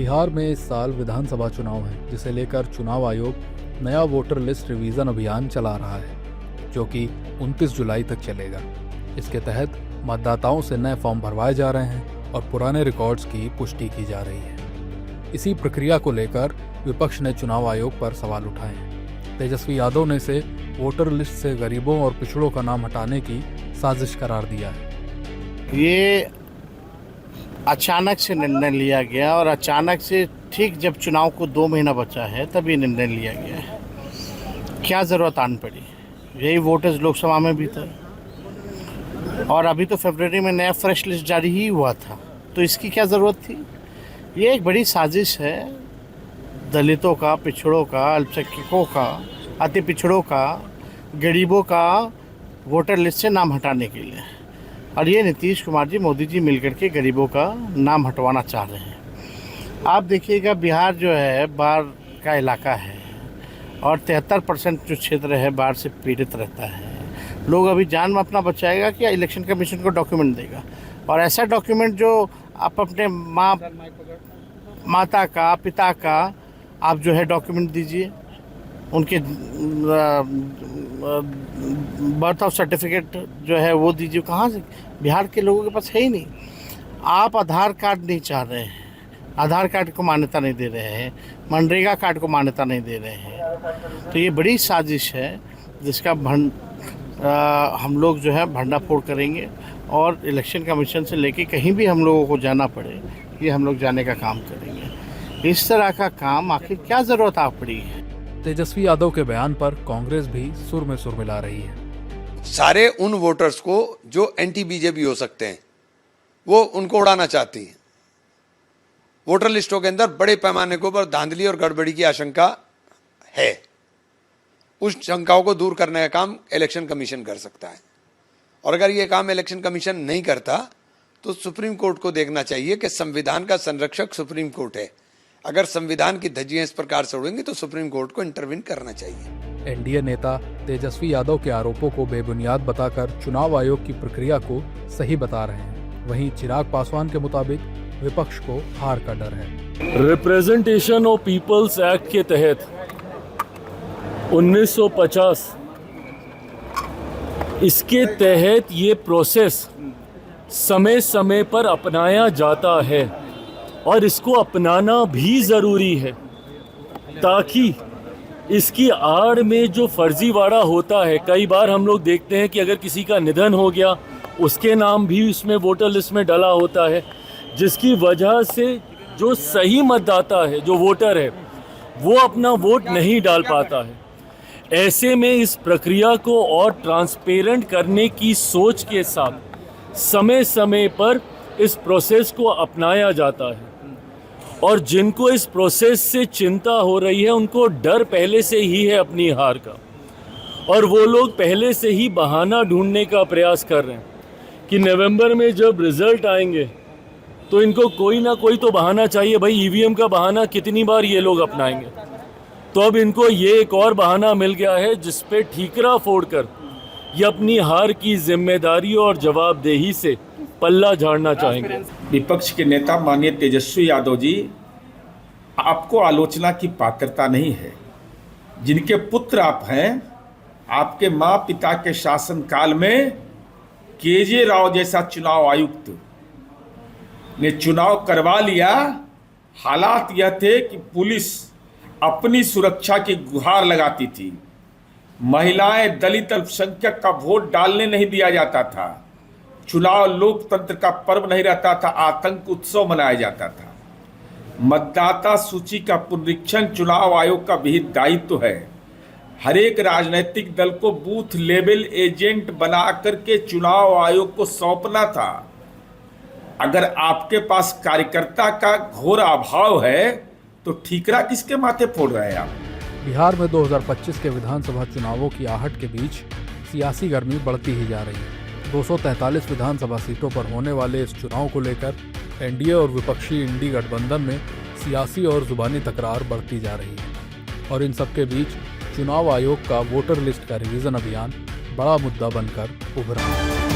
बिहार में इस साल विधानसभा चुनाव है, जिसे लेकर चुनाव आयोग नया वोटर लिस्ट रिवीजन अभियान चला रहा है, जो कि 29 जुलाई तक चलेगा। इसके तहत मतदाताओं से नए फॉर्म भरवाए जा रहे हैं और पुराने रिकॉर्ड्स की पुष्टि की जा रही है। इसी प्रक्रिया को लेकर विपक्ष ने चुनाव आयोग पर सवाल उठाए हैं। तेजस्वी यादव ने इसे वोटर लिस्ट से गरीबों और पिछड़ों का नाम हटाने की साजिश करार दिया है। ये अचानक से निर्णय लिया गया और अचानक से ठीक जब चुनाव को 2 महीना बचा है तब ये निर्णय लिया गया है। क्या ज़रूरत आन पड़ी? यही वोटर्स लोकसभा में भी था और अभी तो फरवरी में नया फ्रेश लिस्ट जारी ही हुआ था, तो इसकी क्या ज़रूरत थी? ये एक बड़ी साजिश है दलितों का, पिछड़ों का, अल्पसंख्यकों का, अति पिछड़ों का, गरीबों का वोटर लिस्ट से नाम हटाने के लिए। और ये नीतीश कुमार जी, मोदी जी मिलकर के गरीबों का नाम हटवाना चाह रहे हैं। आप देखिएगा, बिहार जो है बाढ़ का इलाका है और 73% जो क्षेत्र है बाढ़ से पीड़ित रहता है। लोग अभी जान में अपना बचाएगा कि इलेक्शन कमीशन को डॉक्यूमेंट देगा, और ऐसा डॉक्यूमेंट जो आप अपने माता का, पिता का आप जो है डॉक्यूमेंट दीजिए, उनके बर्थ ऑफ सर्टिफिकेट जो है वो दीजिए। कहाँ से? बिहार के लोगों के पास है ही नहीं। आप आधार कार्ड नहीं चाह रहे हैं, आधार कार्ड को मान्यता नहीं दे रहे हैं, मनरेगा कार्ड को मान्यता नहीं दे रहे हैं। तो ये बड़ी साजिश है जिसका हम लोग जो है भंडाफोड़ करेंगे और इलेक्शन कमीशन से लेके कहीं भी हम लोगों को जाना पड़े, ये हम लोग जाने का काम करेंगे। इस तरह का काम आखिर क्या ज़रूरत आ पड़ी है? तेजस्वी यादव के बयान पर कांग्रेस भी सुर में सुर मिला रही है। सारे उन वोटर्स को जो एंटी बीजेपी हो सकते हैं, वो उनको उड़ाना चाहती है। वोटर लिस्टों के अंदर बड़े पैमाने के ऊपर धांधली और गड़बड़ी की आशंका है। उस शंकाओं को दूर करने का काम इलेक्शन कमीशन कर सकता है, और अगर ये काम इलेक्शन कमीशन नहीं करता तो सुप्रीम कोर्ट को देखना चाहिए कि संविधान का संरक्षक सुप्रीम कोर्ट है। अगर संविधान की धज्जियां इस प्रकार से उड़ेंगी तो सुप्रीम कोर्ट को इंटरवीन करना चाहिए। एनडीए नेता तेजस्वी यादव के आरोपों को बेबुनियाद बताकर चुनाव आयोग की प्रक्रिया को सही बता रहे हैं। वहीं चिराग पासवान के मुताबिक विपक्ष को हार का डर है। रिप्रेजेंटेशन ऑफ पीपल्स एक्ट के तहत 1950 इसके तहत ये प्रोसेस समय समय पर अपनाया जाता है और इसको अपनाना भी ज़रूरी है, ताकि इसकी आड़ में जो फर्जीवाड़ा होता है, कई बार हम लोग देखते हैं कि अगर किसी का निधन हो गया उसके नाम भी उसमें वोटर लिस्ट में डला होता है, जिसकी वजह से जो सही मतदाता है, जो वोटर है, वो अपना वोट नहीं डाल पाता है। ऐसे में इस प्रक्रिया को और ट्रांसपेरेंट करने की सोच के साथ समय समय पर इस प्रोसेस को अपनाया जाता है, और जिनको इस प्रोसेस से चिंता हो रही है उनको डर पहले से ही है अपनी हार का, और वो लोग पहले से ही बहाना ढूंढने का प्रयास कर रहे हैं कि नवंबर में जब रिजल्ट आएंगे तो इनको कोई ना कोई तो बहाना चाहिए। भाई, ईवीएम का बहाना कितनी बार ये लोग अपनाएंगे? तो अब इनको ये एक और बहाना मिल गया है जिस पे ठीकरा फोड़कर ये अपनी हार की जिम्मेदारी और जवाबदेही से पल्ला झाड़ना चाहेंगे। विपक्ष के नेता माननीय तेजस्वी यादव जी, आपको आलोचना की पात्रता नहीं है। जिनके पुत्र आप हैं, आपके माँ पिता के शासनकाल में केजे राव जैसा चुनाव आयुक्त ने चुनाव करवा लिया। हालात यह थे कि पुलिस अपनी सुरक्षा की गुहार लगाती थी, महिलाएं, दलित, अल्पसंख्यक का वोट डालने नहीं दिया जाता था, चुनाव लोकतंत्र का पर्व नहीं रहता था, आतंक उत्सव मनाया जाता था। मतदाता सूची का पुनरीक्षण चुनाव आयोग का विहित दायित्व है। हर एक राजनीतिक दल को बूथ लेवल एजेंट बना करके चुनाव आयोग को सौंपना था। अगर आपके पास कार्यकर्ता का घोर अभाव है तो ठीकरा किसके माथे फोड़ रहे हैं आप? बिहार में 2025 के विधानसभा चुनावों की आहट के बीच सियासी गर्मी बढ़ती ही जा रही है। 243 विधानसभा सीटों पर होने वाले इस चुनाव को लेकर एनडीए और विपक्षी इंडी गठबंधन में सियासी और जुबानी तकरार बढ़ती जा रही है, और इन सबके बीच चुनाव आयोग का वोटर लिस्ट का रिवीजन अभियान बड़ा मुद्दा बनकर उभरा है।